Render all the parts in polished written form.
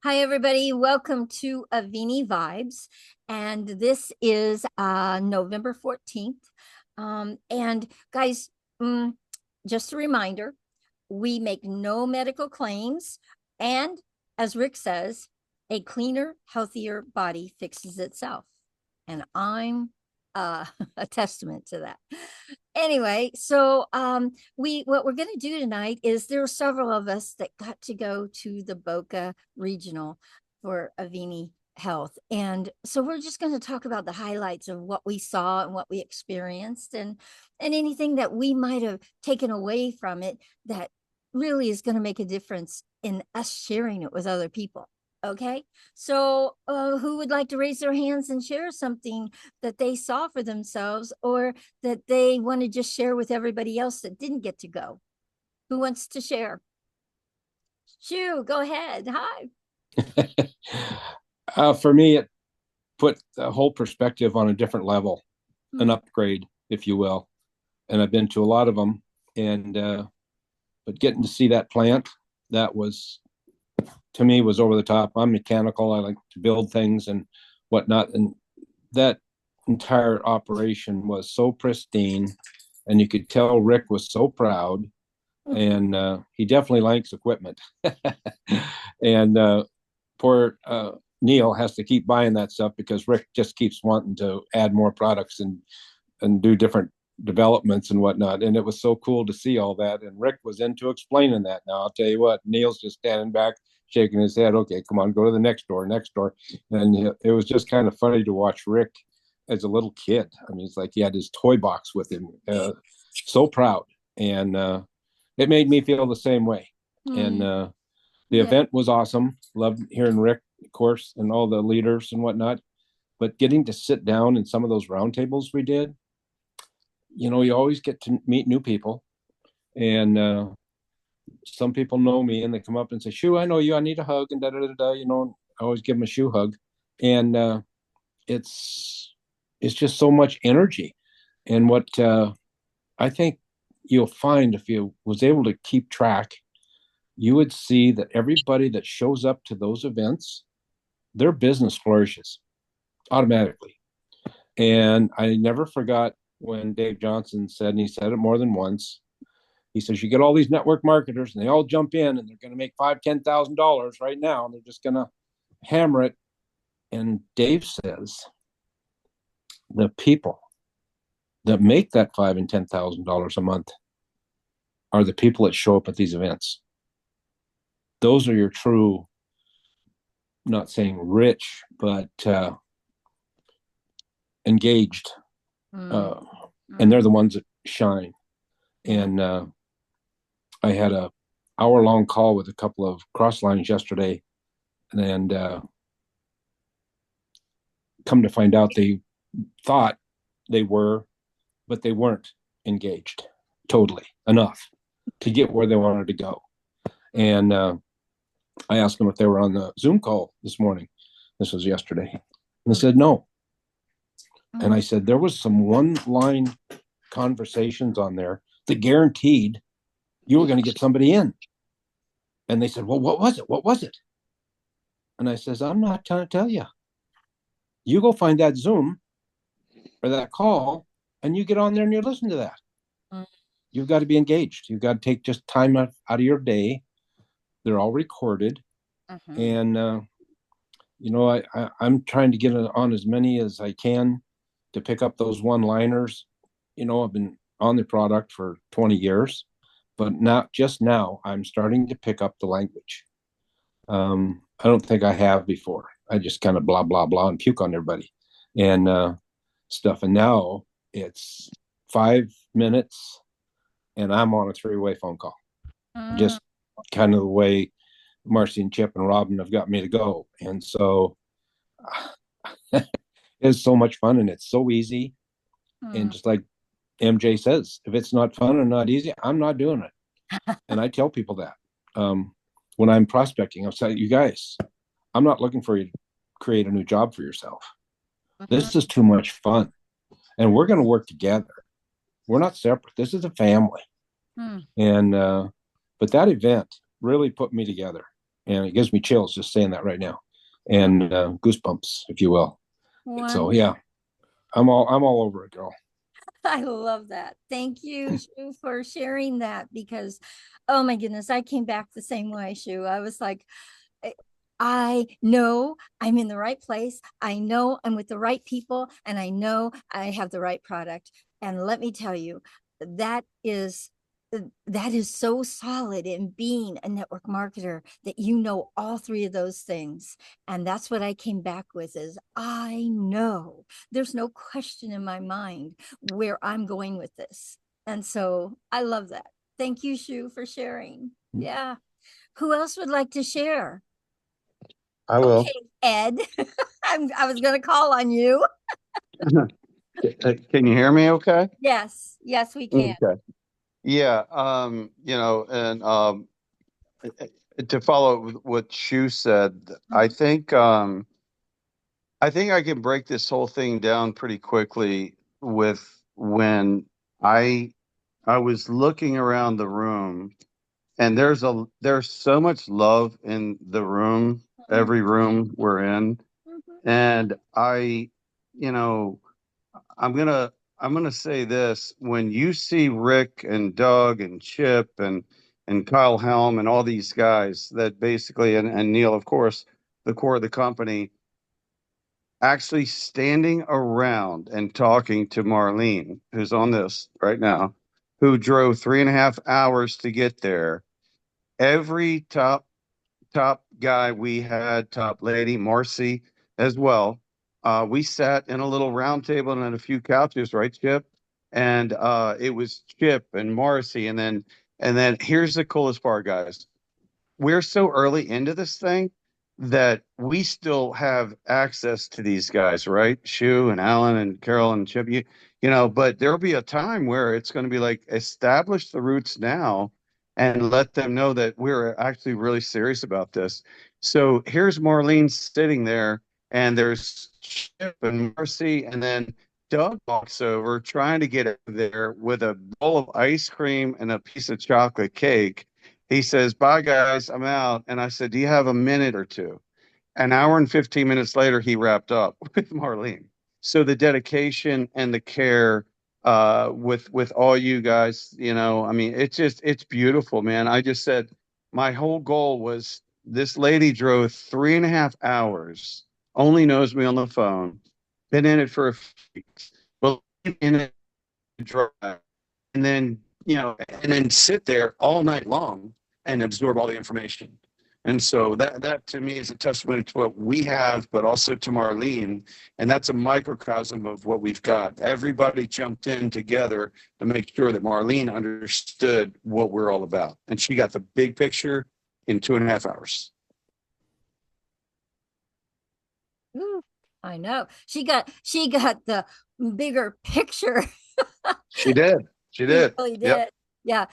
Hi, everybody. Welcome to Avini Vibes. And this is November 14th. And guys, mm, just a reminder, we make no medical claims. And as Rik says, a cleaner, healthier body fixes itself. And I'm a testament to that. Anyway, so we what we're going to do tonight is there are several of us that got to go to the Boca Regional for Avini Health, and so we're just going to talk about the highlights of what we saw and what we experienced, and anything that we might have taken away from it that really is going to make a difference in us sharing it with other people. Okay, so who would like to raise their hands and share something that they saw for themselves or that they want to just share with everybody else that didn't get to go? Who wants to share? Shoo, go ahead. Hi. For me, it put the whole perspective on a different level, an Hmm. upgrade, if you will. And I've been to a lot of them, and but getting to see that plant, that was to me was over the top. I'm mechanical. I like to build things and whatnot, and that entire operation was so pristine, and you could tell Rik was so proud, and he definitely likes equipment. And poor Neil has to keep buying that stuff because Rik just keeps wanting to add more products and do different developments and whatnot. And it was so cool to see all that. And Rik was into explaining that. Now I'll tell you what, Neil's just standing back, shaking his head. Okay, come on, go to the next door, next door. And it was just kind of funny to watch Rik as a little kid. I mean, it's like he had his toy box with him, so proud. And it made me feel the same way. And Hmm. the Yeah. event was awesome. Loved hearing Rik, of course, and all the leaders and whatnot. But getting to sit down in some of those roundtables we did, you always get to meet new people. And some people know me and they come up and say, Shoo, I know you. I need a hug. And da da da da. I always give them a shoe hug. And it's it's just so much energy. And what I think you'll find if you was able to keep track, you would see that everybody that shows up to those events, their business flourishes automatically. And I never forgot when Dave Johnson said, and he said it more than once, he says, you get all these network marketers and they all jump in and they're going to make $5,000, $10,000 right now. And they're just going to hammer it. And Dave says, the people that make that $5,000 and $10,000 a month are the people that show up at these events. Those are your true, not saying rich, but engaged. Hmm. Uh, and they're Hmm. the ones that shine. Yeah. And I had a hour-long call with a couple of cross lines yesterday, and come to find out they thought they were, but they weren't engaged totally enough to get where they wanted to go. And I asked them if they were on the Zoom call this morning. This was yesterday. And they Hmm. said no. And I Hmm. said, there was some one line conversations on there that guaranteed you were going to get somebody in. And they said, well, what was it? What was it? And I says, I'm not trying to tell you. You go find that Zoom or that call and you get on there and you listen to that. You've got to be engaged. You've got to take just time out of your day. They're all recorded. Hmm. And, I'm trying to get on as many as I can to pick up those one liners. I've been on the product for 20 years, but not just now, I'm starting to pick up the language. I don't think I have before. I just kind of blah, blah, blah and puke on everybody and stuff. And now it's 5 minutes and I'm on a three-way phone call. Hmm. Just kind of the way Marcy and Chip and Robin have got me to go. And so it's so much fun and it's so easy. And Hmm. just like MJ says, if it's not fun and not easy, I'm not doing it. And I tell people that when I'm prospecting, I'll say, you guys, I'm not looking for you to create a new job for yourself. Hmm. This is too much fun. And we're going to work together. We're not separate. This is a family. Hmm. And, but that event really put me together. and it gives me chills just saying that right now, and goosebumps, if you will. So yeah, I'm all over it, girl. I love that. Thank you, Shu, for sharing that because, oh my goodness, I came back the same way, Shu. I was like, I know I'm in the right place. I know I'm with the right people, and I know I have the right product. And let me tell you, that is that is so solid in being a network marketer that you know all three of those things. And that's what I came back with is I know there's no question in my mind where I'm going with this. And so I love that. Thank you, Shu, for sharing. Yeah. Who else would like to share? I will. Okay, Ed, I was going to call on you. Can you hear me okay? Yes, yes, we can. Okay. Yeah, and to follow what Shu said, Mhm. I think I can break this whole thing down pretty quickly with when I I was looking around the room, and there's so much love in the room, Mhm. every room we're in. Mhm. And you know, I'm gonna say this: when you see Rick and Doug and Chip and Kyle Helm and all these guys that basically and Neil, of course, the core of the company, actually standing around and talking to Marlene, who's on this right now, who drove 3.5 hours to get there. Every top guy we had, top lady, Marcy as well. We sat in a little round table and a few couches, right, Chip? And it was Chip and Marcy, and then here's the coolest part, guys. We're so early into this thing that we still have access to these guys, right? Shu and Alan and Carol and Chip, but there'll be a time where it's going to be like establish the roots now and let them know that we're actually really serious about this. So here's Marlene sitting there, and there's Chip and Marcy, and then Doug walks over trying to get up there with a bowl of ice cream and a piece of chocolate cake. He says, "Bye, guys, I'm out." And I said, "Do you have a minute or two?" An hour and 15 minutes later, he wrapped up with Marlene. So the dedication and the care with all you guys, I mean, it's beautiful, man. I just said my whole goal was this lady drove 3.5 hours, only knows me on the phone, been in it for a few weeks, well, in it drive, and then sit there all night long and absorb all the information. And so that to me is a testament to what we have, but also to Marlene. And that's a microcosm of what we've got. Everybody jumped in together to make sure that Marlene understood what we're all about. And she got the big picture in 2.5 hours. Ooh, I know. She got the bigger picture. She did. She She did. really Yep. did. Yeah,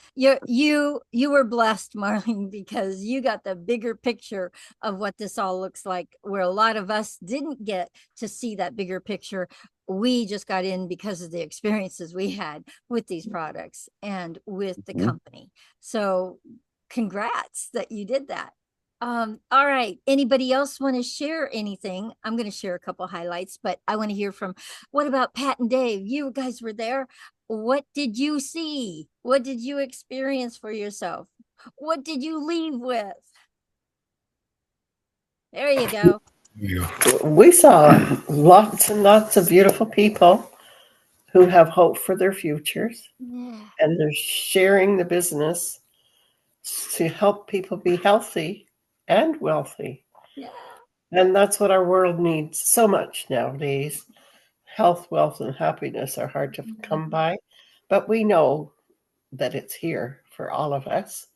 you were blessed, Marlene, because you got the bigger picture of what this all looks like, where a lot of us didn't get to see that bigger picture. We just got in because of the experiences we had with these products and with the Mhm. company. So congrats that you did that. All right. Anybody else want to share anything? I'm going to share a couple highlights, but I want to hear from what about Pat and Dave? You guys were there. What did you see? What did you experience for yourself? What did you leave with? There you go. We saw lots and lots of beautiful people who have hope for their futures, Yeah. and they're sharing the business to help people be healthy and wealthy. Yeah. And that's what our world needs so much nowadays. Health, wealth, and happiness are hard to come by, but we know that it's here for all of us.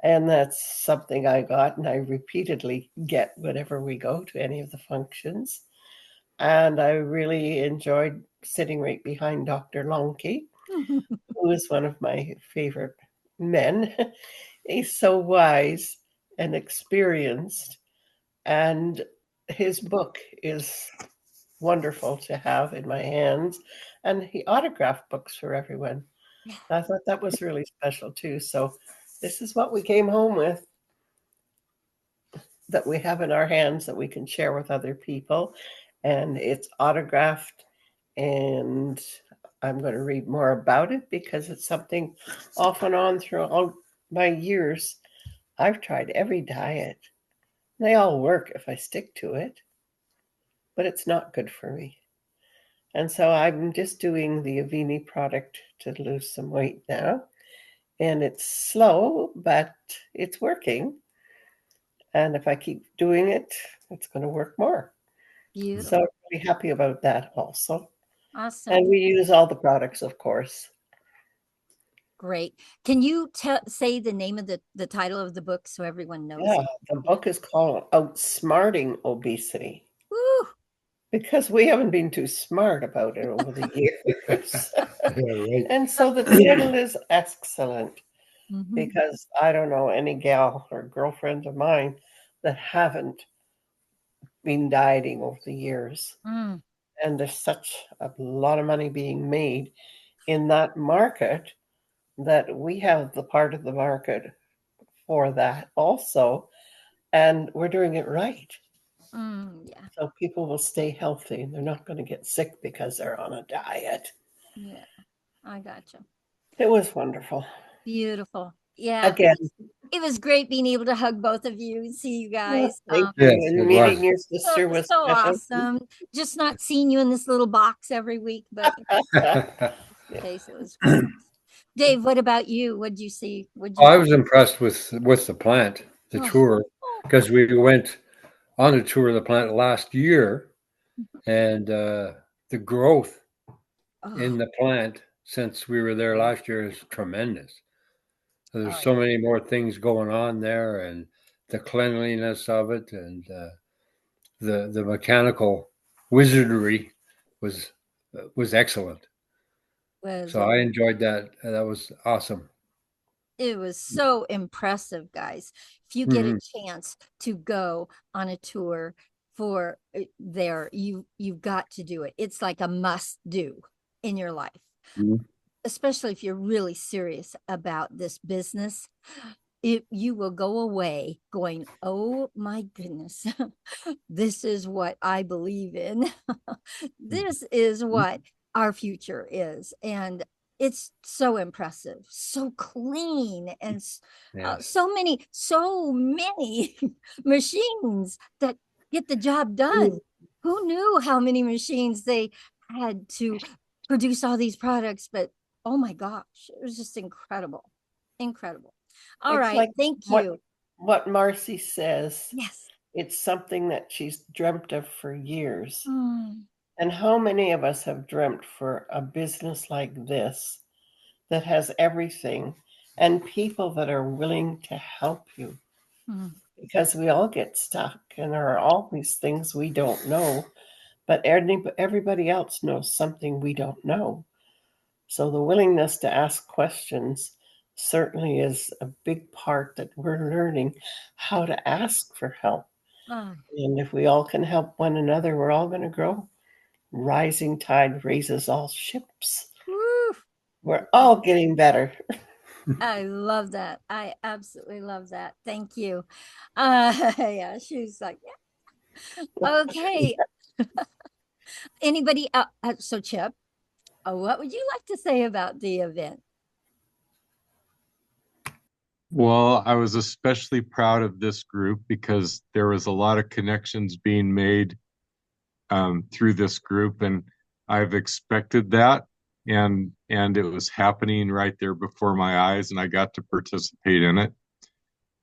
And that's something I got, and I repeatedly get whenever we go to any of the functions. And I really enjoyed sitting right behind Dr. Longkey, who is one of my favorite men. He's so wise and experienced, and his book is wonderful to have in my hands. And he autographed books for everyone. I thought that was really special too. So this is what we came home with. that we have in our hands that we can share with other people. And it's autographed. And I'm going to read more about it because it's something off and on throughout my years. I've tried every diet. They all work if I stick to it, but it's not good for me. And so I'm just doing the Avini product to lose some weight now. And it's slow, but it's working. And if I keep doing it, it's going to work more. Beautiful. So I'm really happy about that also. Awesome. And we use all the products, of course. Great. Can you say the name of the title of the book so everyone knows? Yeah, the book is called Outsmarting Obesity. Woo! Because we haven't been too smart about it over the years. Right. And so the title is excellent Mhm. because I don't know any gal or girlfriend of mine that haven't been dieting over the years. Mm. And there's such a lot of money being made in that market that we have the part of the market for that also. And we're doing it right. Yeah. So people will stay healthy and they're not going to get sick because they're on a diet. Yeah. I gotcha. It was wonderful. Beautiful. Yeah. Again, It was great being able to hug both of you and see you guys. thank you. Yes, And it meeting was. your So, sister was so special. awesome. Just not seeing you in this little box every week, but in this case, it was great. Dave, what about you? What'd you see? What'd you I think? was impressed with the plant, the Oh, tour, oh, because we went on a tour of the plant last year, and the growth in oh, the plant since we were there last year is tremendous. So there's oh, so many more things going on there, and the cleanliness of it, and the mechanical wizardry was excellent. was So I enjoyed that. That was awesome. it was so impressive, guys. If you get a Mhm. chance to go on a tour for there, you've got to do it. It's like a must do in your life, Mhm. especially if you're really serious about this business. You will go away going, oh my goodness, this is what I believe in. This is what our future is. And it's so impressive, so clean, and Yes. so many machines that get the job done. Who knew how many machines they had to produce all these products? But oh my gosh, it was just incredible. Incredible. All It's right. like Thank what you. what Marcy says. Yes. It's something that she's dreamt of for years. Mm, And how many of us have dreamt for a business like this that has everything and people that are willing to help you? mm, Because we all get stuck and there are always things we don't know, but everybody else knows something we don't know. So the willingness to ask questions certainly is a big part that we're learning how to ask for help. ah, And if we all can help one another, we're all going to grow. Rising tide raises all ships. woo. We're all getting better. I love that. I absolutely love that. Thank you. Yeah, she was like, yeah. Okay. Anybody so Chip, what would you like to say about the event? Well, I was especially proud of this group because there was a lot of connections being made through this group, and I've expected that, and it was happening right there before my eyes, and I got to participate in it.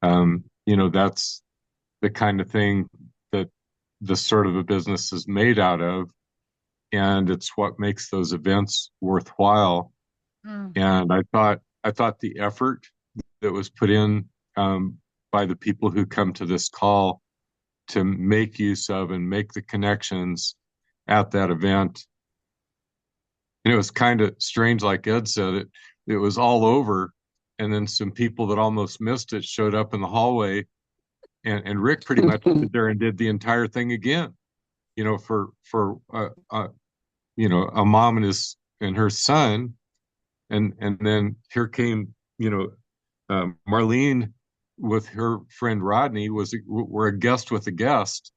That's the kind of thing that this sort of a business is made out of, and it's what makes those events worthwhile. Mm, And I thought the effort that was put in by the people who come to this call to make use of and make the connections at that event. And it was kind of strange, like Ed said, it was all over. And then some people that almost missed it showed up in the hallway, and Rik pretty much stood there and did the entire thing again, for a mom and her son. And then here came, Marlene with her friend Rodney were a guest with a guest.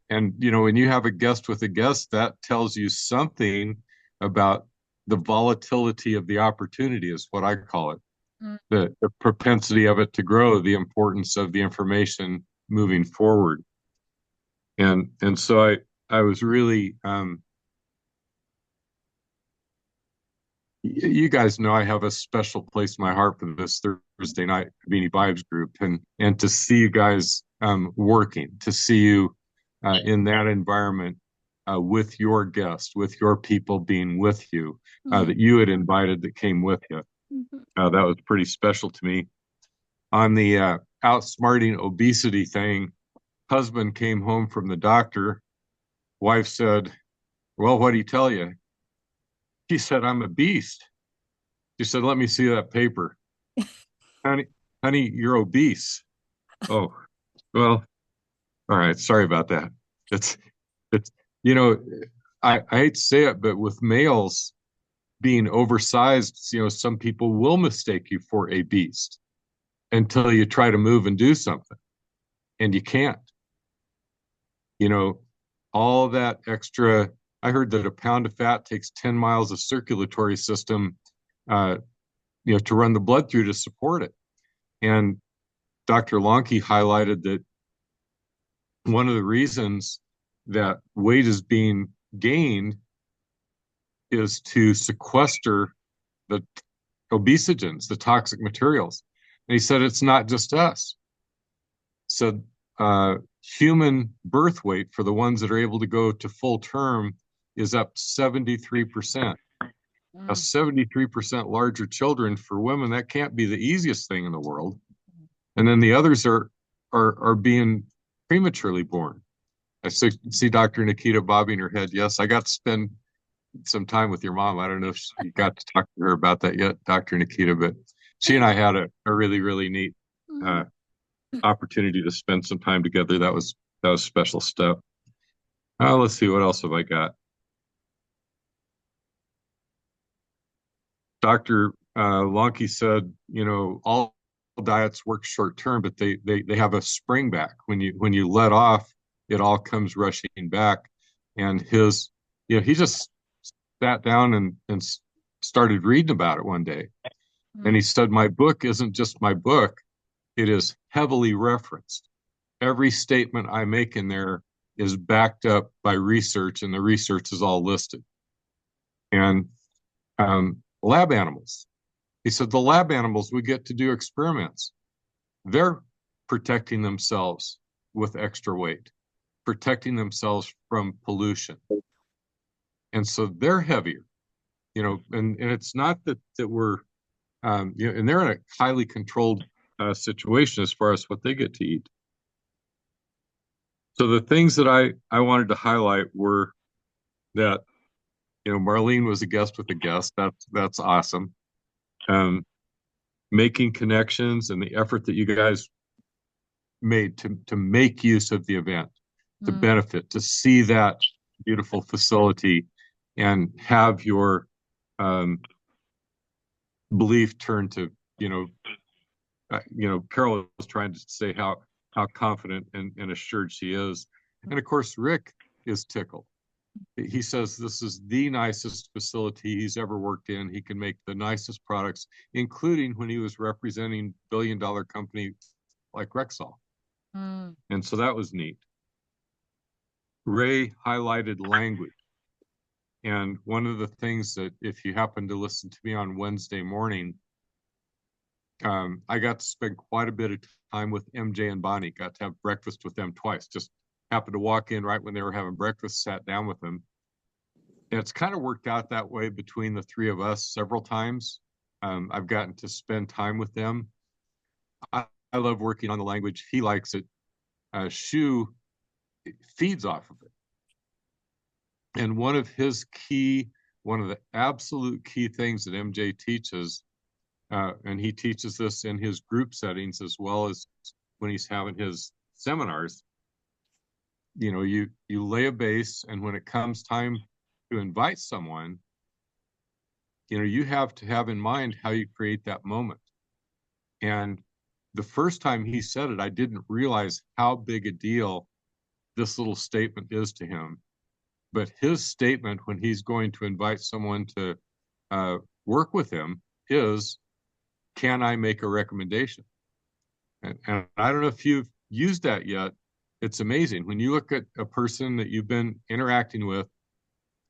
And, when you have a guest with a guest, that tells you something about the volatility of the opportunity, is what I call it. The propensity of it to grow, the importance of the information moving forward. And so I was really, you guys know I have a special place in my heart for this Thursday night Avini Vibes group, and to see you guys working, to see you in that environment with your guests, with your people being with you, that you had invited that came with you. That was pretty special to me. On the outsmarting obesity thing, husband came home from the doctor. Wife said, "Well, what did he tell you?" He said, "I'm a beast." She said, "Let me see that paper." honey, you're obese. Oh, well, all right. Sorry about that. It's, you know, I hate to say it, but with males being oversized, some people will mistake you for a beast until you try to move and do something, and you can't. All that extra. I heard that a pound of fat takes 10 miles of circulatory system, to run the blood through to support it. And Dr. Lonke highlighted that one of the reasons that weight is being gained is to sequester the obesogens, the toxic materials. And he said it's not just us. So human birth weight for the ones that are able to go to full term is up 73%. A 73% larger children for women, that can't be the easiest thing in the world. And then the others are being prematurely born. I see Dr. Nikita bobbing her head. Yes, I got to spend some time with your mom. I don't know if you got to talk to her about that yet, Dr. Nikita, but she and I had a really, really neat opportunity to spend some time together. That was special stuff. Let's see, what else have I got? Dr. Lonke said, all diets work short term, but they have a spring back. When you let off, it all comes rushing back. And he just sat down and started reading about it one day. And he said, my book isn't just my book. It is heavily referenced. Every statement I make in there is backed up by research, and the research is all listed. And lab animals. He said, the lab animals, we get to do experiments. They're protecting themselves with extra weight, protecting themselves from pollution. And so they're heavier, and it's not that we're, and they're in a highly controlled situation as far as what they get to eat. So the things that I wanted to highlight were that, Marlene was a guest with a guest. That's awesome. Making connections and the effort that you guys made to make use of the event, to benefit, to see that beautiful facility and have your belief turn to, Carol was trying to say how confident and assured she is. And of course, Rik is tickled. He says this is the nicest facility he's ever worked in. He can make the nicest products, including when he was representing billion-dollar company like Rexall. And so that was neat. Ray highlighted language. And one of the things that, if you happen to listen to me on Wednesday morning, I got to spend quite a bit of time with MJ and Bonnie, got to have breakfast with them twice. Just happened to walk in right when they were having breakfast, sat down with them. And it's kind of worked out that way between the three of us several times. I've gotten to spend time with them. I love working on the language. He likes it. Shu feeds off of it. And one of the absolute key things that MJ teaches, and he teaches this in his group settings as well as when he's having his seminars, you lay a base, and when it comes time to invite someone, you have to have in mind how you create that moment. And the first time he said it, I didn't realize how big a deal this little statement is to him. But his statement when he's going to invite someone to work with him is, can I make a recommendation? And I don't know if you've used that yet. It's amazing when you look at a person that you've been interacting with,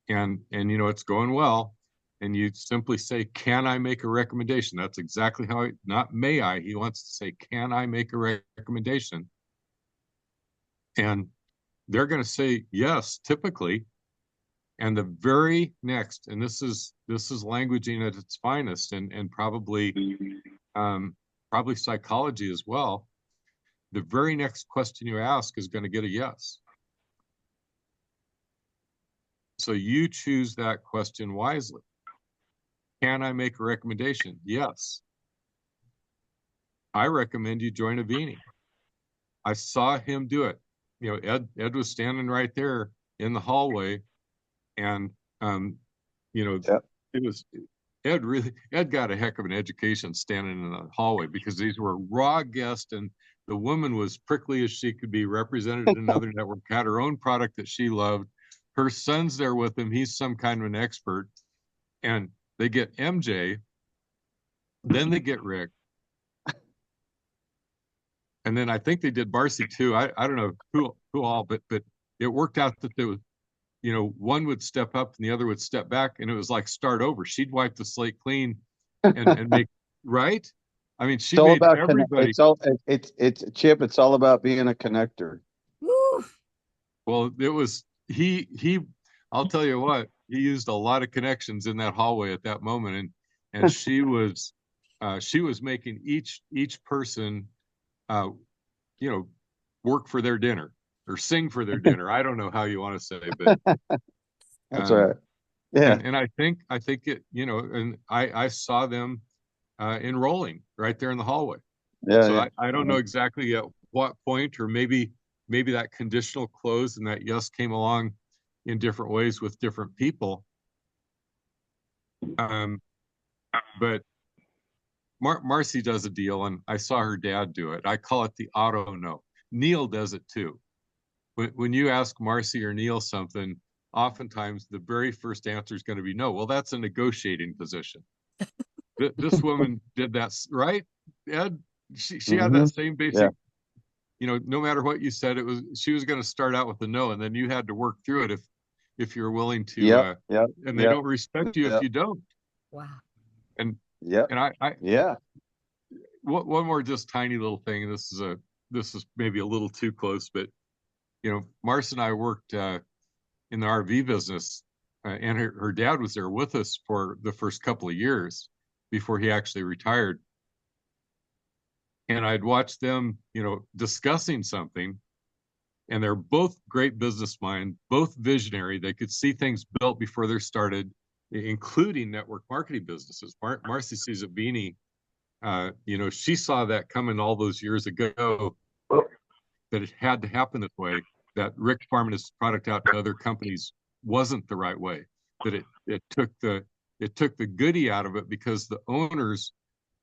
and you know it's going well, and you simply say, can I make a recommendation? That's exactly how not may I, he wants to say, can I make a recommendation? And they're going to say yes, typically. And the very next, and this is languaging at its finest, and probably psychology as well. The very next question you ask is going to get a yes. So you choose that question wisely. Can I make a recommendation? Yes. I recommend you join Avini. I saw him do it. You know, Ed was standing right there in the hallway, and you know, it was Ed got a heck of an education standing in the hallway, because these were raw guests, and the woman was prickly as she could be, represented another network, had her own product that she loved. Her son's there with him. He's some kind of an expert. And they get MJ, then they get Rik. And then I think they did Marcy too. I don't know who all, but it worked out that there was, you know, one would step up and the other would step back, and it was like start over. She'd wipe the slate clean and make right. I mean, she made everybody. It's Chip. It's all about being a connector. Woo. Well, it was he. I'll tell you what, he used a lot of connections in that hallway at that moment, and she was making each person, you know, work for their dinner or sing for their dinner. I don't know how you want to say, but that's right. Yeah, and I think it, you know, and I saw them enrolling right there in the hallway. Yeah. So yeah. I don't know exactly at what point, or maybe that conditional close and that yes came along in different ways with different people. But Marcy does a deal, and I saw her dad do it. I call it the auto no. Neil does it too. When you ask Marcy or Neil something, oftentimes the very first answer is going to be no. Well, that's a negotiating position. This woman did that, right, Ed? She had that same basic. Yeah. You know, no matter what you said, she was going to start out with a no, and then you had to work through it if you're willing to. And they don't respect you if you don't. Wow. And one more just tiny little thing. This is maybe a little too close, but you know, Marcy and I worked in the RV business, and her dad was there with us for the first couple of years before he actually retired. And I'd watch them, you know, discussing something, and they're both great business mind, both visionary. They could see things built before they're started, including network marketing businesses. Marcy sees Avini, you know, she saw that coming all those years ago, that it had to happen this way, that Rik farming his product out to other companies wasn't the right way, that it took the goodie out of it because the owners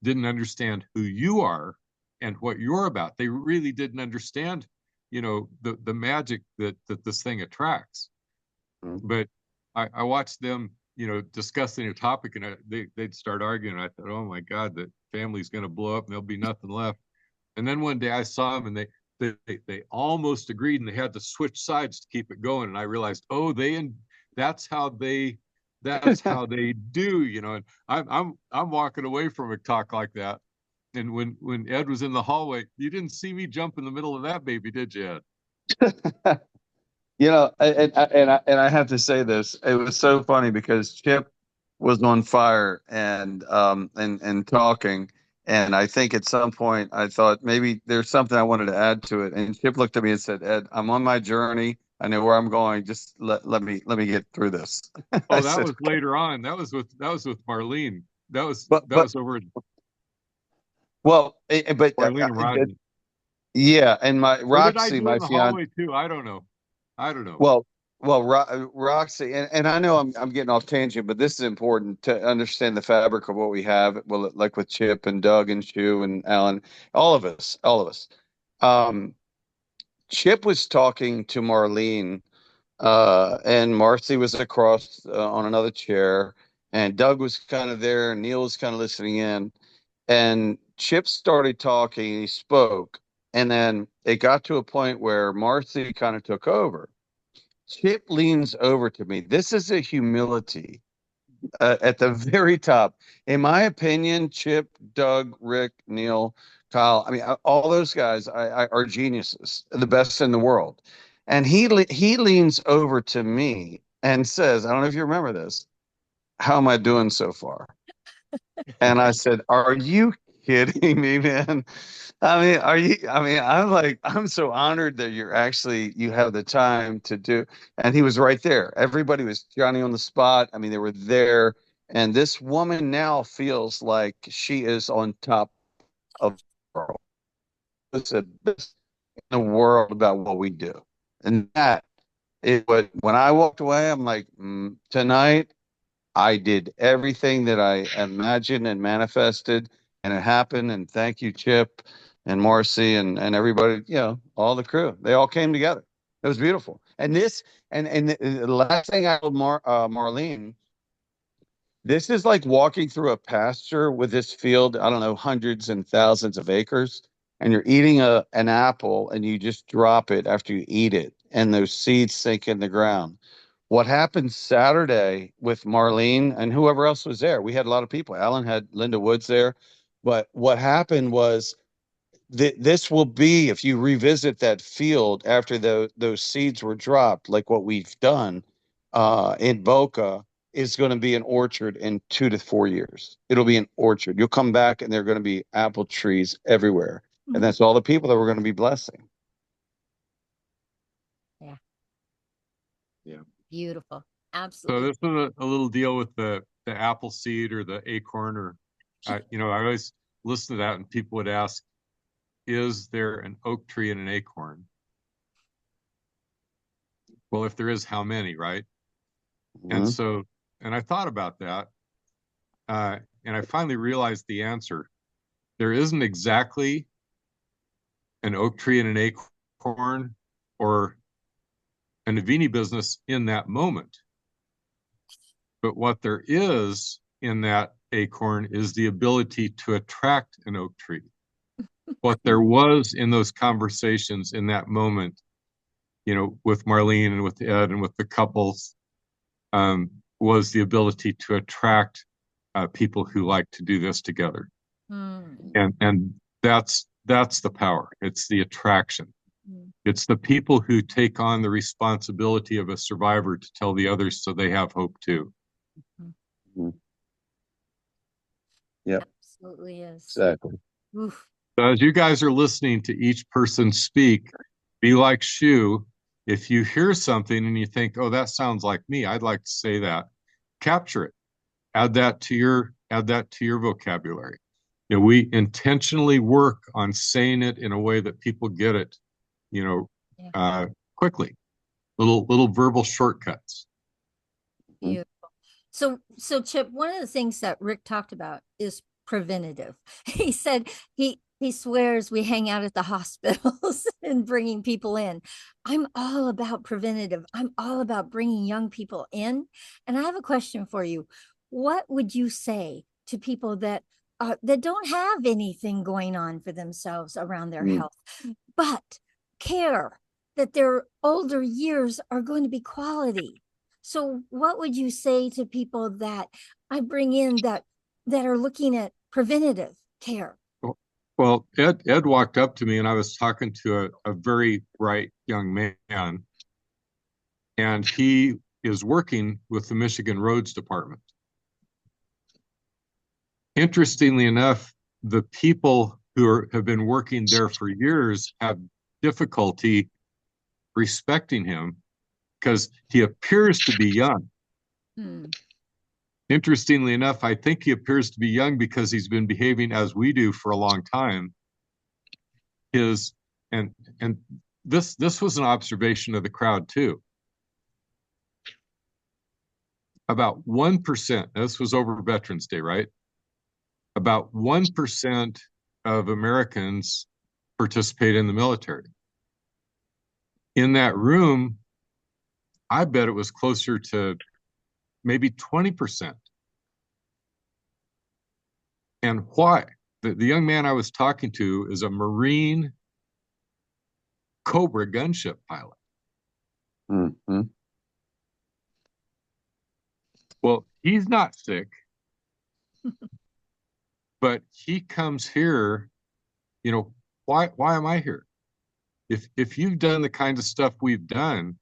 didn't understand who you are and what you're about. They really didn't understand, you know, the magic that this thing attracts. But I watched them, you know, discussing a topic, and they'd start arguing. I thought, oh my God, the family's going to blow up and there'll be nothing left. And then one day I saw them, and they almost agreed, and they had to switch sides to keep it going. And I realized, oh, that's how they do, you know. And I'm walking away from a talk like that. And when Ed was in the hallway, you didn't see me jump in the middle of that baby, did you, Ed? You know, and I have to say this. It was so funny because Chip was on fire and talking, and I think at some point I thought maybe there's something I wanted to add to it. And Chip looked at me and said, "Ed, I'm on my journey. I know where I'm going. Just let me get through this." Oh, that was later on. That was with Marlene. That was over. Well, but Marlene and Rodney. Yeah, and my Roxy, my fiance too. I don't know. Well, Well, Roxy, and I know I'm getting off tangent, but this is important to understand the fabric of what we have. Well, like with Chip and Doug and Shu and Alan, all of us. Um, Chip was talking to Marlene, and Marcy was across on another chair, and Doug was kind of there, and Neil was kind of listening in, and Chip started talking. He spoke, and then it got to a point where Marcy kind of took over. Chip leans over to me. This is a humility at the very top. In my opinion, Chip, Doug, Rick, Neil, Kyle, I mean, all those guys are geniuses, the best in the world. And he leans over to me and says, I don't know if you remember this, how am I doing so far? And I said, are you kidding me, man? I mean, are you? I mean, I'm like, I'm so honored that you have the time to do. And he was right there. Everybody was Johnny on the spot. I mean, they were there. And this woman now feels like she is on top of the world. It's the best in the world about what we do. And that is what, when I walked away, I'm like, tonight I did everything that I imagined and manifested, and it happened. And thank you, Chip and Marcy and everybody, all the crew. They all came together. It was beautiful. And the last thing I told Marlene, this is like walking through a pasture with this field, I don't know, hundreds and thousands of acres, and you're eating an apple and you just drop it after you eat it, and those seeds sink in the ground. What happened Saturday with Marlene and whoever else was there? We had a lot of people. Alan had Linda Woods there. But what happened was this will be, if you revisit that field after those seeds were dropped, like what we've done in Boca, is going to be an orchard in 2 to 4 years. It'll be an orchard. You'll come back and there are going to be apple trees everywhere. And that's all the people that we're going to be blessing. Yeah. Yeah. Beautiful. So Absolutely. this is a little deal with the apple seed or the acorn, or I always listen to that and people would ask, is there an oak tree and an acorn? Well, if there is, how many, right? And so, and I thought about that, and I finally realized the answer. There isn't exactly an oak tree and an acorn or an Avini business in that moment. But what there is in that acorn is the ability to attract an oak tree. What there was in those conversations in that moment, with Marlene and with Ed and with the couples, was the ability to attract people who like to do this together. And that's the power. It's the attraction. It's the people who take on the responsibility of a survivor to tell the others so they have hope too. Yeah, Absolutely is. exactly. Oof. So as you guys are listening to each person speak, be like Shu. If you hear something and you think, oh, that sounds like me, I'd like to say that, capture it. Add that to your vocabulary. We intentionally work on saying it in a way that people get it, quickly. Little verbal shortcuts. Beautiful. So Chip, one of the things that Rik talked about is preventative. He said he swears we hang out at the hospitals and bringing people in. I'm all about preventative. I'm all about bringing young people in. And I have a question for you. What would you say to people that don't have anything going on for themselves around their health, but care that their older years are going to be quality? So what would you say to people that I bring in that are looking at preventative care? Well, Ed walked up to me and I was talking to a very bright young man, and he is working with the Michigan Roads Department. Interestingly enough, the people who have been working there for years have difficulty respecting him because he appears to be young. Interestingly enough, I think he appears to be young because he's been behaving as we do for a long time. And this was an observation of the crowd too. about 1%, this was over Veterans Day, right? About 1% of Americans participate in the military. In that room, I bet it was closer to maybe 20%. And why? The young man I was talking to is a Marine Cobra gunship pilot. Mm-hmm. Well, he's not sick, but he comes here, you know, why am I here? If you've done the kind of stuff we've done,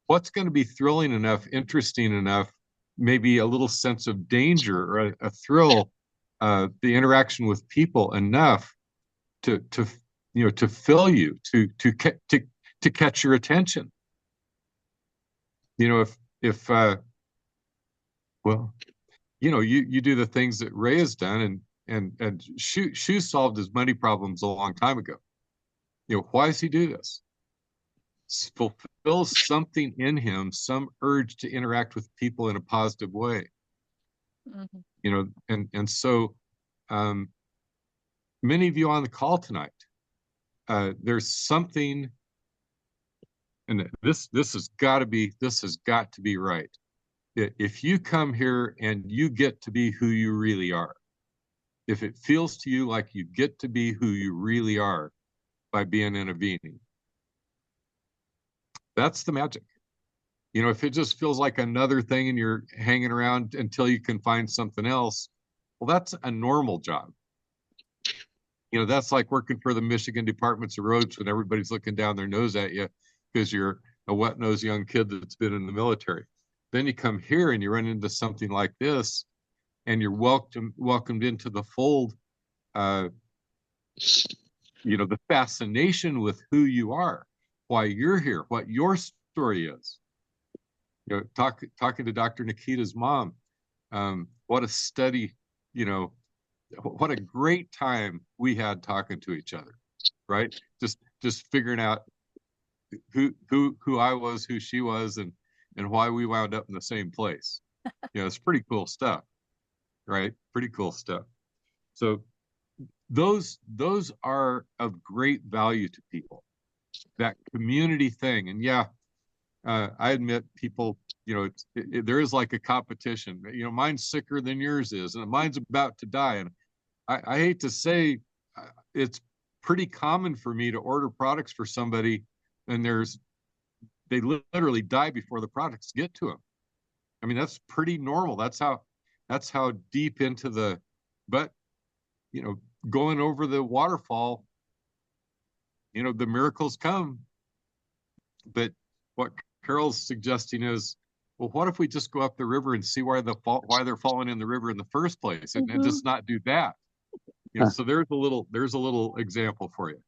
what's going to be thrilling enough, interesting enough, maybe a little sense of danger or a thrill, the interaction with people enough to to fill you, to catch your attention. You know, if well, you know, you do the things that Ray has done, and Shu solved his money problems a long time ago. You know, why does he do this? Fulfills something in him, some urge to interact with people in a positive way. Mhm. You know, and so many of you on the call tonight, there's something, and this has got to be right. If you come here and you get to be who you really are, if it feels to you like you get to be who you really are by being in Avini, that's the magic. You know, if it just feels like another thing and you're hanging around until you can find something else, well, that's a normal job. You know, that's like working for the Michigan Departments of Roads when everybody's looking down their nose at you because you're a wet-nosed young kid that's been in the military. Then you come here and you run into something like this, and you're welcomed into the fold. You know, the fascination with who you are, why you're here, what your story is. You know, talking to Dr. Nikita's mom, what a study, you know, what a great time we had talking to each other, right? Just figuring out who I was, who she was, and why we wound up in the same place. You know, it's pretty cool stuff, right? Pretty cool stuff. So those are of great value to people. That community thing, and yeah, I admit people, you know, there is like a competition. You know, mine's sicker than yours is, and mine's about to die. And I hate to say, it's pretty common for me to order products for somebody, and they literally die before the products get to them. I mean, that's pretty normal. That's how deep into the, but you know, going over the waterfall, you know, the miracles come. But what Carol's suggesting is, well, what if we just go up the river and see why they're falling in the river in the first place, and just not do that? You know, so there's a little example for you,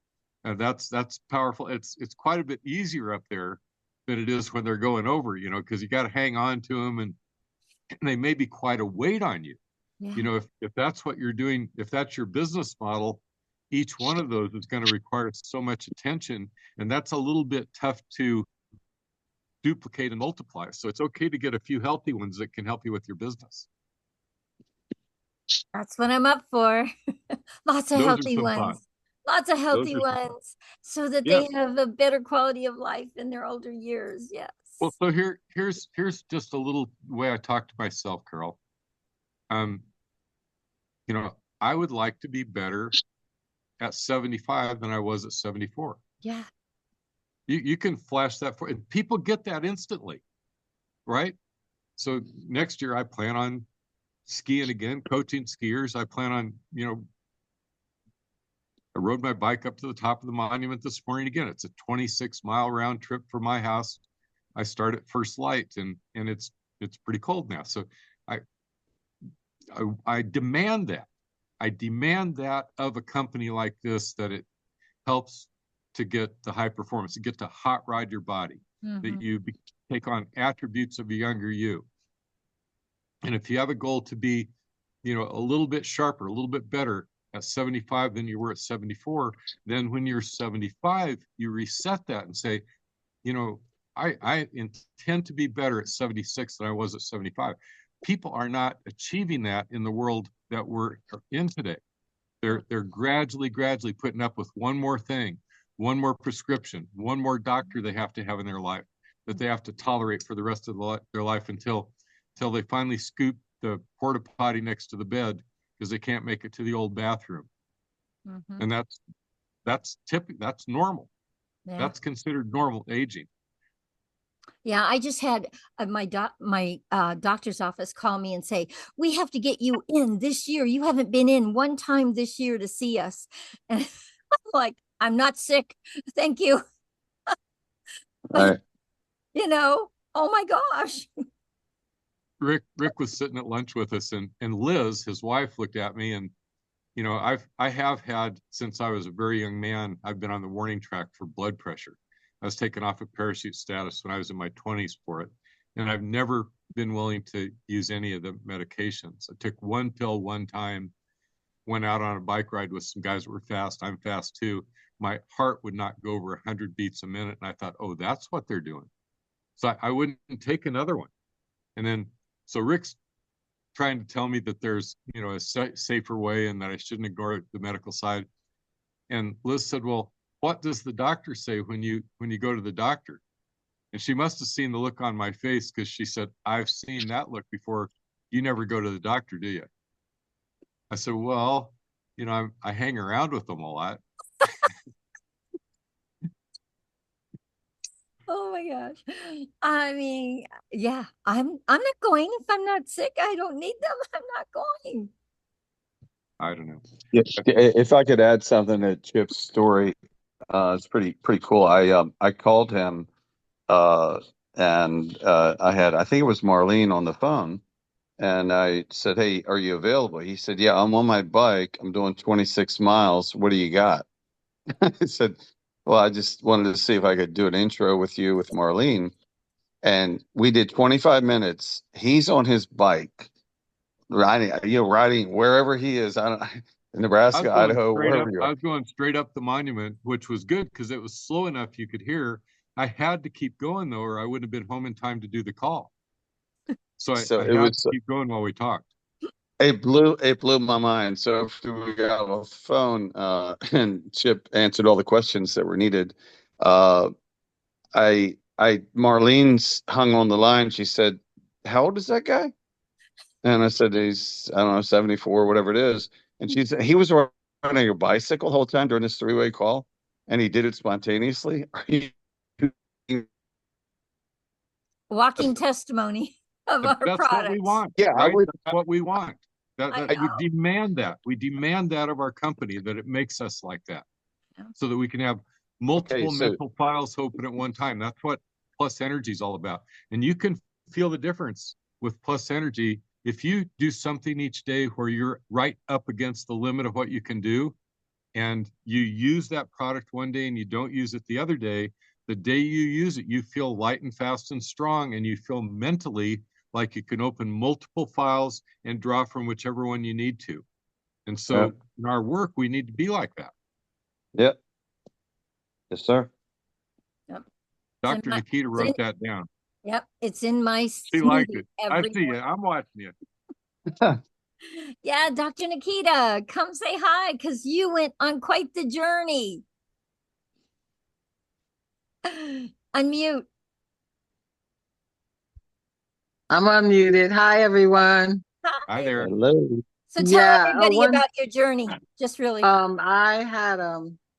and that's powerful. It's quite a bit easier up there than it is when they're going over. You know, because you got to hang on to them, and they may be quite a weight on you. Yeah. You know, if that's what you're doing, if that's your business model, each one of those is going to require so much attention, and that's a little bit tough to duplicate and multiply. So it's okay to get a few healthy ones that can help you with your business. That's what I'm up for. Lots of Those are healthy some fun. ones. Lots of healthy Those are some fun. ones so that Yes. they have a better quality of life in their older years. Yes. Well, so here's just a little way I talk to myself, Carol. You know, I would like to be better at 75 than I was at 74. Yeah. You can flash that for, and people get that instantly, right? So next year I plan on skiing again, coaching skiers. I plan on, you know, I rode my bike up to the top of the monument this morning again. It's a 26-mile round trip from my house. I start at first light, and it's pretty cold now. So I demand that. I demand that of a company like this, that it helps to get the high performance, to get to hot rod your body, that you take on attributes of a younger you. And if you have a goal to be, you know, a little bit sharper, a little bit better at 75 than you were at 74, then when you're 75, you reset that and say, you know, I intend to be better at 76 than I was at 75. People are not achieving that in the world that we're in today. They're gradually putting up with one more thing, one more prescription, one more doctor they have to have in their life that they have to tolerate for the rest of their life until they finally scoop the porta potty next to the bed because they can't make it to the old bathroom. Mm-hmm. And that's normal. Yeah. That's considered normal aging. Yeah, I just had my doctor's office call me and say, we have to get you in this year. You haven't been in one time this year to see us. And I'm like, I'm not sick. Thank you. But, oh my gosh. Rik was sitting at lunch with us, and Liz, his wife, looked at me, and I have had, since I was a very young man, I've been on the warning track for blood pressure. I was taken off of parachute status when I was in my 20s for it. And I've never been willing to use any of the medications. I took one pill one time, went out on a bike ride with some guys that were fast. I'm fast too. My heart would not go over 100 beats a minute. And I thought, oh, that's what they're doing. So I wouldn't take another one. And then, so Rik's trying to tell me that there's, a safer way and that I shouldn't ignore the medical side. And Liz said, well, what does the doctor say when you go to the doctor? And she must have seen the look on my face, because she said, I've seen that look before. You never go to the doctor, do you? I said, well, I hang around with them a lot. Oh my gosh. I mean, yeah, I'm not going. If I'm not sick, I don't need them. I'm not going. I don't know. Yeah, if I could add something to Chip's story, it's pretty cool. I called him, and I think it was Marlene on the phone, and I said, "Hey, are you available?" He said, "Yeah, I'm on my bike. I'm doing 26 miles. What do you got?" I said, "Well, I just wanted to see if I could do an intro with you with Marlene." And we did 25 minutes. He's on his bike, riding wherever he is. I don't Nebraska, Idaho, wherever you I are. was going straight up the monument, which was good because it was slow enough you could hear. I had to keep going though, or I wouldn't have been home in time to do the call. So I So had to keep going while we talked. it blew my mind. So after we got off the phone, and Chip answered all the questions that were needed, Marlene's hung on the line. She said, "How old is that guy?" And I said, "He's, I don't know, 74, whatever it is." And she said, "He was riding a bicycle the whole time during this three-way call, and he did it spontaneously." Are you Walking testimony of our That's products. what we want. Yeah, right? That's what we want. We demand that. We demand that of our company, that it makes us like that, so that we can have multiple mental files open at one time. That's what Plus Energy is all about. And you can feel the difference with Plus Energy if you do something each day where you're right up against the limit of what you can do, and you use that product one day and you don't use it the other day. The day you use it, you feel light and fast and strong, and you feel mentally like you can open multiple files and draw from whichever one you need to. And so in our work, we need to be like that. Yep. Yes, sir. Yep. Dr. Nikita wrote that down. Yep. It's in my She liked it. I see you. I'm watching you. Yeah, Dr. Nikita, come say hi, because you went on quite the journey. Unmute. I'm unmuted. Hi, everyone. Hi there. Hello. So tell everybody about your journey, just really. I had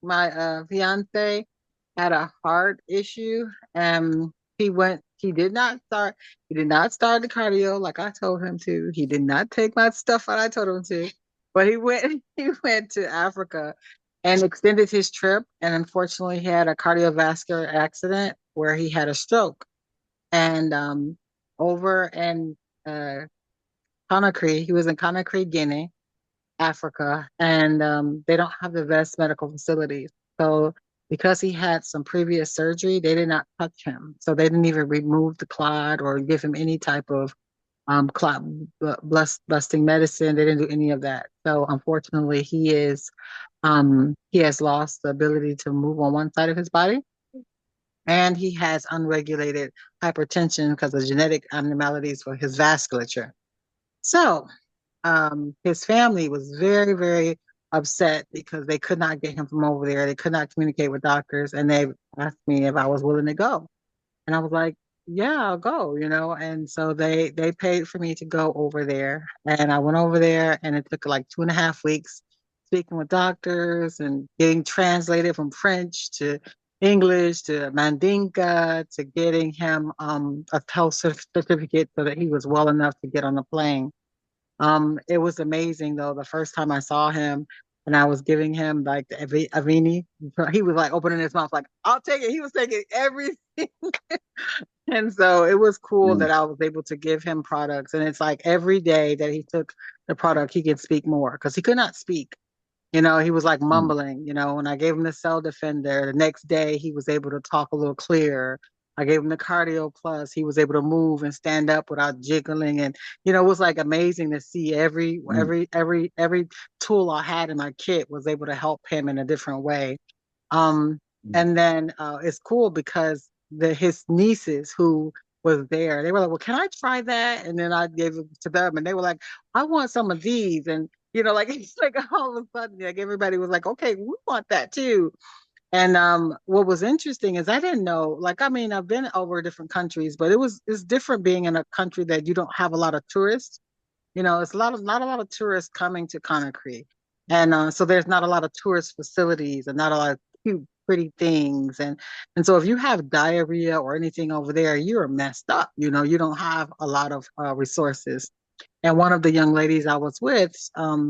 my fiance had a heart issue, and he did not start the cardio like I told him to. He did not take my stuff that I told him to. But he went to Africa and extended his trip, and unfortunately he had a cardiovascular accident where he had a stroke. And over in Conakry, he was in Conakry, Guinea, Africa, and they don't have the best medical facilities. So because he had some previous surgery, they did not touch him. So they didn't even remove the clot or give him any type of clot busting medicine. They didn't do any of that. So unfortunately, he has lost the ability to move on one side of his body. and he has unregulated hypertension because of genetic abnormalities for his vasculature. So his family was very, very upset because they could not get him from over there. They could not communicate with doctors, and they asked me if I was willing to go. And I was like, yeah, I'll go, And so they paid for me to go over there. And I went over there, and it took like 2.5 weeks speaking with doctors and getting translated from French to English to Mandinka to getting him a health certificate so that he was well enough to get on the plane. It was amazing though. The first time I saw him and I was giving him like the Avini, he was like opening his mouth like, I'll take it. He was taking everything. And so it was cool that I was able to give him products. And it's like every day that he took the product, he could speak more because he could not speak. He was like mumbling, when I gave him the Cell Defender, the next day he was able to talk a little clearer. I gave him the Cardio Plus. He was able to move and stand up without jiggling. And, it was like amazing to see every tool I had in my kit was able to help him in a different way. And then it's cool because his nieces who was there, they were like, well, can I try that? And then I gave it to them and they were like, I want some of these. And, like it's like all of a sudden, like everybody was like, okay, we want that too. And what was interesting is I didn't know, like, I mean, I've been over different countries, but it's different being in a country that you don't have a lot of tourists. It's not a lot of tourists coming to Conakry. And so there's not a lot of tourist facilities and not a lot of cute, pretty things. And so if you have diarrhea or anything over there, you're messed up. You don't have a lot of resources. And one of the young ladies I was with,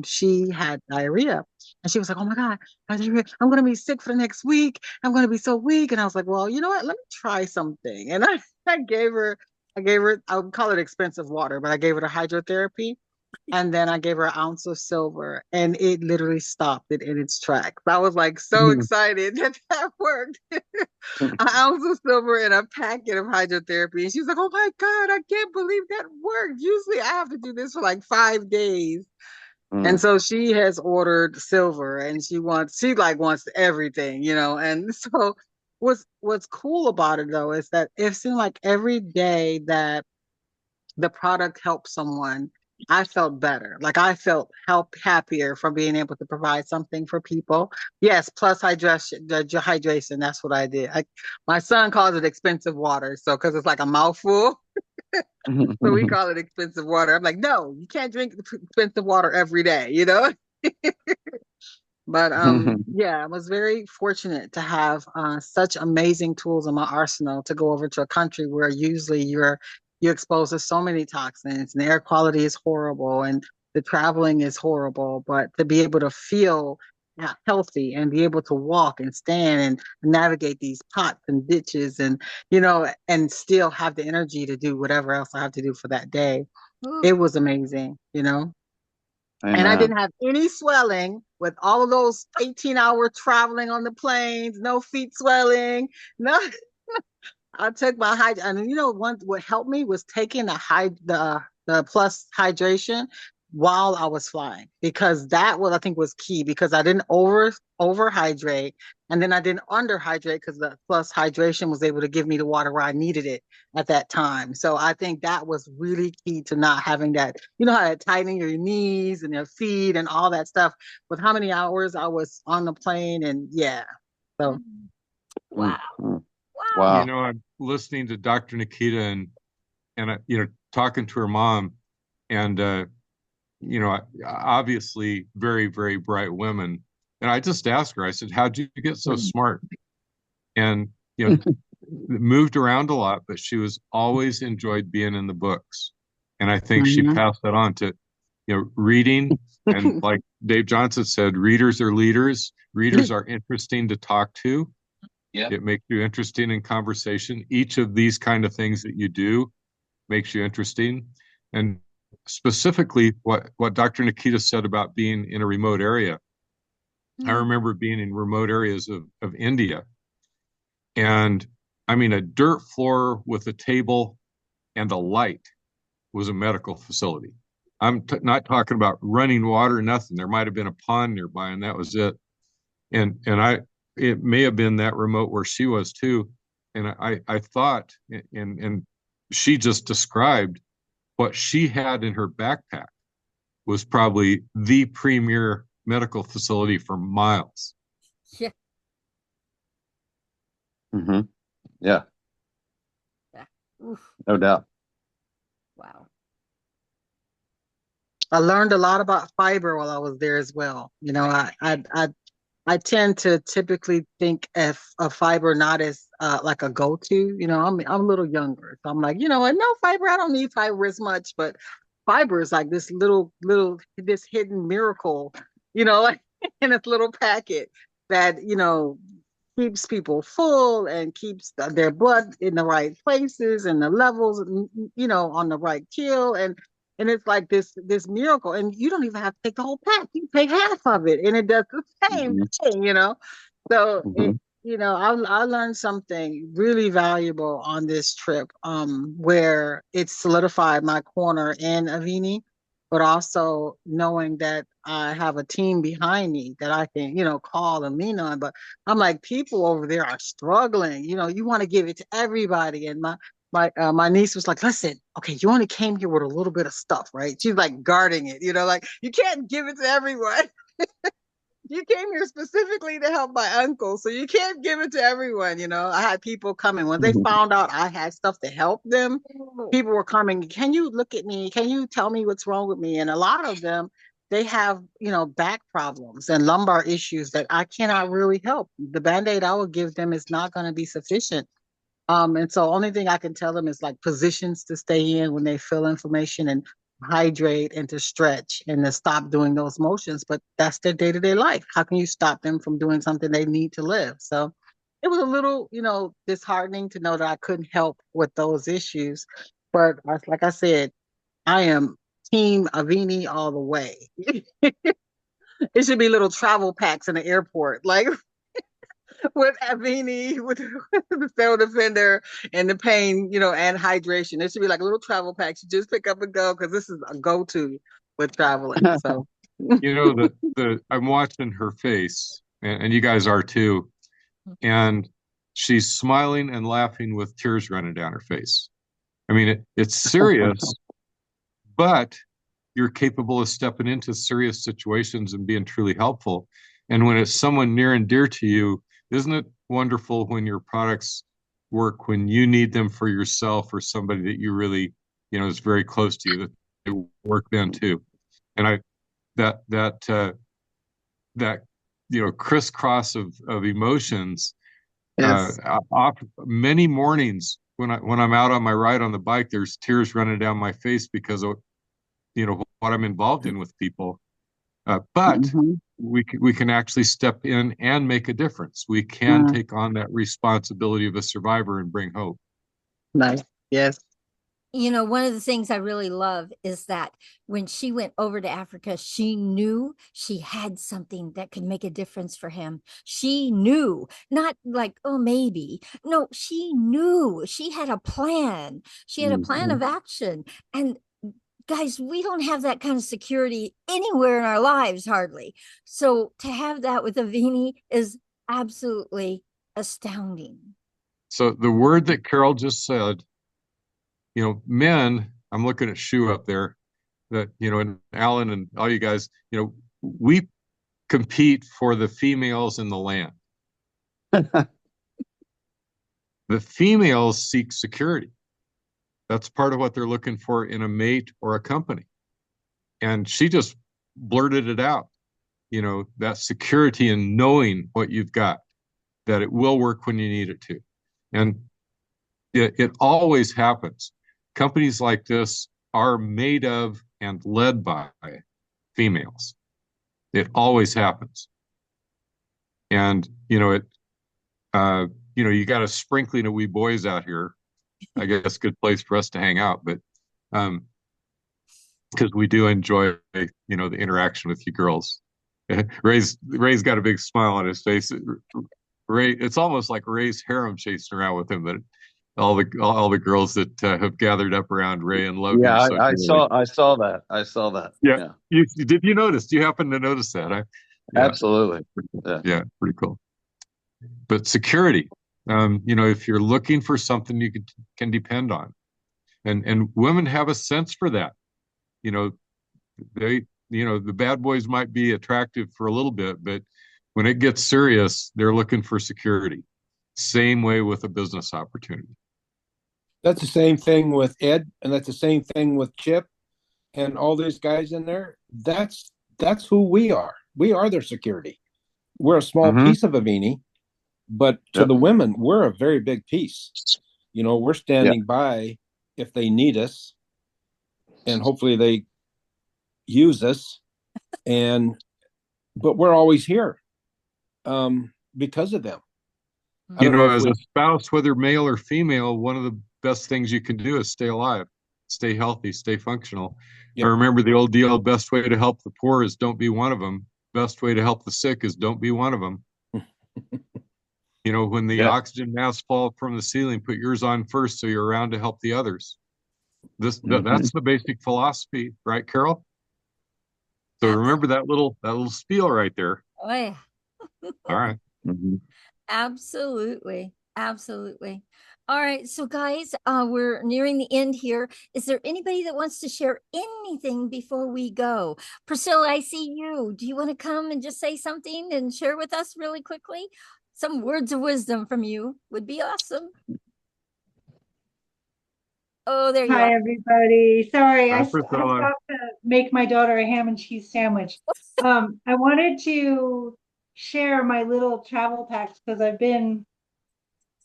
she had diarrhea. And she was like, oh my God, I'm going to be sick for the next week. I'm going to be so weak. And I was like, well, you know what? Let me try something. And I gave her, I would call it expensive water, but I gave her the hydrotherapy. And then I gave her an ounce of silver and it literally stopped it in its tracks. I was like so excited that worked. An ounce of silver and a packet of hydrotherapy. And she's like, oh my God, I can't believe that worked. Usually I have to do this for like 5 days. And so she has ordered silver and she wants everything, And so what's cool about it though is that it seemed like every day that the product helped someone, I felt better. Like I felt happier from being able to provide something for people. Yes, plus hydration. That's what I did. My son calls it expensive water. So, because it's like a mouthful. So we call it expensive water. I'm like, no, you can't drink expensive water every day, But yeah, I was very fortunate to have such amazing tools in my arsenal to go over to a country where usually you're exposed to so many toxins and the air quality is horrible and the traveling is horrible. But to be able to feel healthy and be able to walk and stand and navigate these pots and ditches and and still have the energy to do whatever else I have to do for that day. It was amazing, And I didn't have any swelling with all of those 18-hour traveling on the planes, no feet swelling, no. I took my and what helped me was taking the plus hydration while I was flying, because that I think was key, because I didn't overhydrate and then I didn't underhydrate because the plus hydration was able to give me the water where I needed it at that time. So I think that was really key to not having that, how to tighten your knees and your feet and all that stuff with how many hours I was on the plane. And yeah, so. Wow. Wow. I'm listening to Dr. Nikita and talking to her mom, and obviously very, very bright women. And I just asked her, I said, how'd you get so smart? And, moved around a lot, but she was always enjoyed being in the books. And I think she passed that on to, reading. And like Dave Johnson said, readers are leaders. Readers are interesting to talk to. Yeah. It makes you interesting in conversation. Each of these kind of things that you do makes you interesting. And specifically what Dr. Nikita said about being in a remote area. I remember being in remote areas of India. And I mean, a dirt floor with a table and a light was a medical facility. I'm not talking about running water, nothing. There might have been a pond nearby and that was it. And it may have been that remote where she was too, And I thought, and she just described what she had in her backpack was probably the premier medical facility for miles. Yeah. Mm-hmm. Yeah. Yeah. Oof. No doubt. Wow. I learned a lot about fiber while I was there as well. You know, I tend to typically think of fiber not as like a go-to. You know, I'm a little younger, so I'm like, you know what? No fiber. I don't need fiber as much, but fiber is like this little this hidden miracle. You know, like in this little packet that keeps people full and keeps their blood in the right places and the levels, on the right kill and it's like this miracle, and you don't even have to take the whole pack. You can take half of it, and it does the same thing. So Mm-hmm. I learned something really valuable on this trip, where it solidified my corner in Avini, but also knowing that I have a team behind me that I can, call and lean on. But I'm like, people over there are struggling. You want to give it to everybody, and my niece was like, listen, okay, you only came here with a little bit of stuff, right? She's like guarding it, like you can't give it to everyone. You came here specifically to help my uncle, so you can't give it to everyone. I had people coming when they found out I had stuff to help them. People were coming, can you look at me? Can you tell me what's wrong with me? And a lot of them, they have, back problems and lumbar issues that I cannot really help. The Band-Aid I will give them is not going to be sufficient. And so only thing I can tell them is like positions to stay in when they feel inflammation and hydrate and to stretch and to stop doing those motions. But that's their day-to-day life. How can you stop them from doing something they need to live? So it was a little, disheartening to know that I couldn't help with those issues. But like I said, I am team Avini all the way. It should be little travel packs in the airport. Like with Avini, with the cell defender and the pain, and hydration. It should be like a little travel packs. You just pick up and go because this is a go-to with traveling. So I'm watching her face, and you guys are too, and she's smiling and laughing with tears running down her face. I mean, it's serious, but you're capable of stepping into serious situations and being truly helpful. And when it's someone near and dear to you, isn't it wonderful when your products work when you need them for yourself or somebody that you really, is very close to you, that they work then too. And that crisscross of emotions. Yes. Many mornings when I'm out on my ride on the bike, there's tears running down my face because of what I'm involved in with people. But we can actually step in and make a difference. We can take on that responsibility of a survivor and bring hope. Nice. Yes. One of the things I really love is that when she went over to Africa, she knew she had something that could make a difference for him. She knew, not like, oh, maybe. No, she knew. She had a plan. She had a plan of action. And guys, we don't have that kind of security anywhere in our lives, hardly. So to have that with Avini is absolutely astounding. So the word that Carol just said, men, I'm looking at Shu up there, that, and Alan and all you guys, we compete for the females in the land. The females seek security. That's part of what they're looking for in a mate or a company. And she just blurted it out, that security in knowing what you've got, that it will work when you need it to. And it always happens. Companies like this are made of and led by females. It always happens. And, you got a sprinkling of wee boys out here. I guess good place for us to hang out, but because we do enjoy, the interaction with you girls. Ray's got a big smile on his face. Ray, it's almost like Ray's harem chasing around with him. That all the girls that have gathered up around Ray and love him. So I saw that. I saw that. Yeah. Did you notice? Do you happen to notice that? Absolutely. Yeah, pretty cool. But security, If you're looking for something you can depend on, and women have a sense for that. You know, the bad boys might be attractive for a little bit, but when it gets serious, they're looking for security. Same way with a business opportunity. That's the same thing with Ed, and that's the same thing with Chip and all these guys in there. That's who we are. We are their security. We're a small Mm-hmm. piece of Avini, but to Yep. the women, we're a very big piece. We're standing Yep. by if they need us, and hopefully they use us. But we're always here because of them. I don't know if As we. a spouse, whether male or female, one of the best things you can do is stay alive, stay healthy, stay functional. Yep. I remember the old deal, best way to help the poor is don't be one of them. Best way to help the sick is don't be one of them. When the Yeah. oxygen masks fall from the ceiling, put yours on first so you're around to help the others. Mhm. That's the basic philosophy, right, Carol? So remember that little spiel right there. Oh, yeah. All right. Mhm. Absolutely. Absolutely. All right. So, guys, we're nearing the end here. Is there anybody that wants to share anything before we go? Priscilla, I see you. Do you want to come and just say something and share with us really quickly? Some words of wisdom from you would be awesome. Oh, there you Hi, are. everybody. Sorry, Hi, I Priscilla. stopped to make my daughter a ham and cheese sandwich. I wanted to share my little travel packs because I'm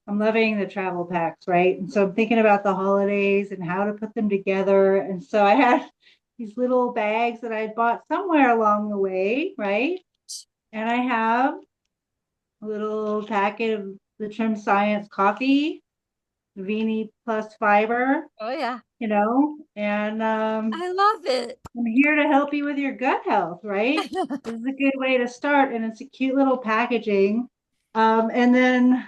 loving the travel packs, right? And so I'm thinking about the holidays and how to put them together. And so I had these little bags that I had bought somewhere along the way, right? And I have a little packet of the Trim Science coffee, Avini Plus Fiber, Oh, yeah. and I love it. I'm here to help you with your gut health, right? This is a good way to start, and it's a cute little packaging. And then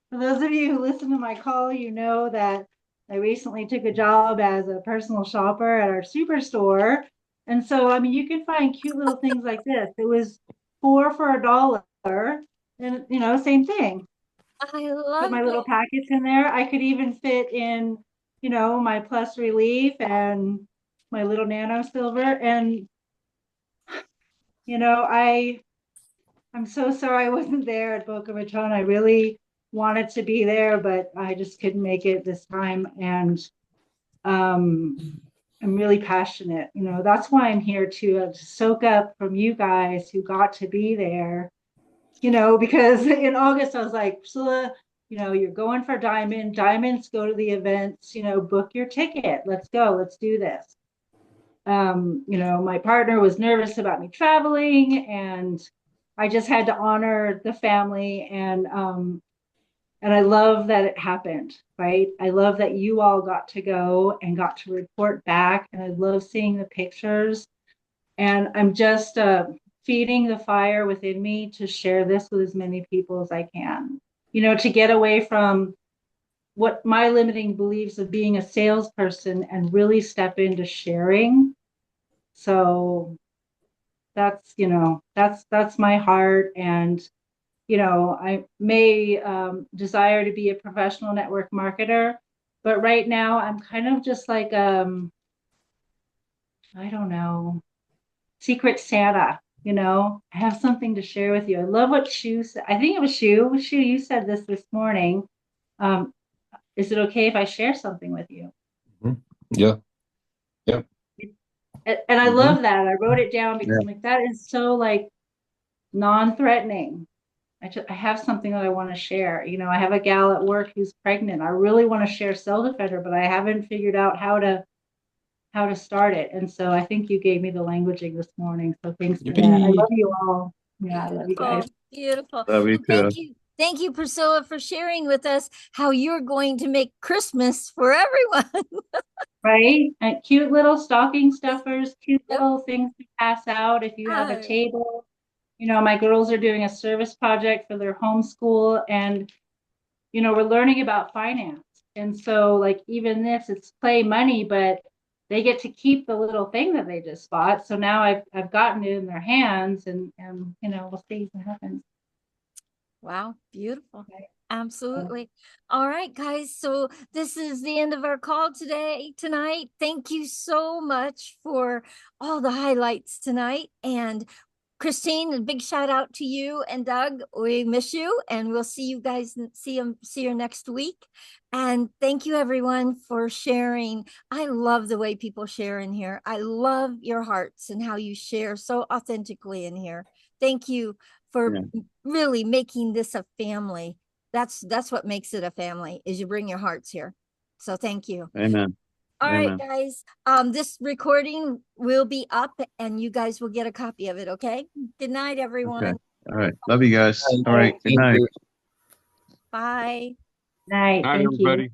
for those of you who listen to my call, you know that I recently took a job as a personal shopper at our superstore. And so, I mean, you can find cute little things like this. It was 4 for $1. And, same thing. I Put love my little it. packets in there. I could even fit in, my Plus Relief and my little nano silver. And, I'm so sorry I wasn't there at Boca Raton. I really wanted to be there, but I just couldn't make it this time. And I'm really passionate. That's why I'm here to soak up from you guys who got to be there. Because in August I was like, Priscilla, you're going for Diamond. Diamonds go to the events. Book your ticket. Let's go. Let's do this. My partner was nervous about me traveling, and I just had to honor the family, and I love that it happened, right? I love that you all got to go and got to report back, and I love seeing the pictures. And I'm just feeding the fire within me to share this with as many people as I can, to get away from what my limiting beliefs of being a salesperson and really step into sharing. So that's my heart. And I may desire to be a professional network marketer, but right now I'm kind of just like I don't know, Secret Santa. I have something to share with you. I love what Shu said. I think it was Shu. Shu, you said this morning. Is it okay if I share something with you? Yeah. Yeah. And I love that. I wrote it down because Yeah. I'm like, that is so like non-threatening. I have something that I want to share. I have a gal at work who's pregnant. I really want to share Cell Defender, but I haven't figured out how to start it. And so I think you gave me the languaging this morning. So thanks for that. I love you all. Yeah, I love you guys. Beautiful. Love you Well, too. thank you. Thank you, Priscilla, for sharing with us how you're going to make Christmas for everyone. Right? And cute little stocking stuffers, cute Yep. little things to pass out if you have a Hi. table. My girls are doing a service project for their homeschool, and we're learning about finance. And so like even this, it's play money, but they get to keep the little thing that they just bought. So now I've gotten it in their hands, and we'll see what happens. Wow, beautiful. Absolutely. All right, guys. So this is the end of our call tonight. Thank you so much for all the highlights tonight. And Christine, a big shout out to you and Doug. We miss you, and we'll see you guys. See you next week. And thank you everyone for sharing. I love the way people share in here. I love your hearts and how you share so authentically in here. Thank you for really making this a family. That's what makes it a family, is you bring your hearts here. So thank you. Amen. All Amen. right, guys. This recording will be up and you guys will get a copy of it, okay? Good night, everyone. Okay. All right. Love you guys. All right. Good Thank night. you. Bye. Night. Night, Thank you. everybody.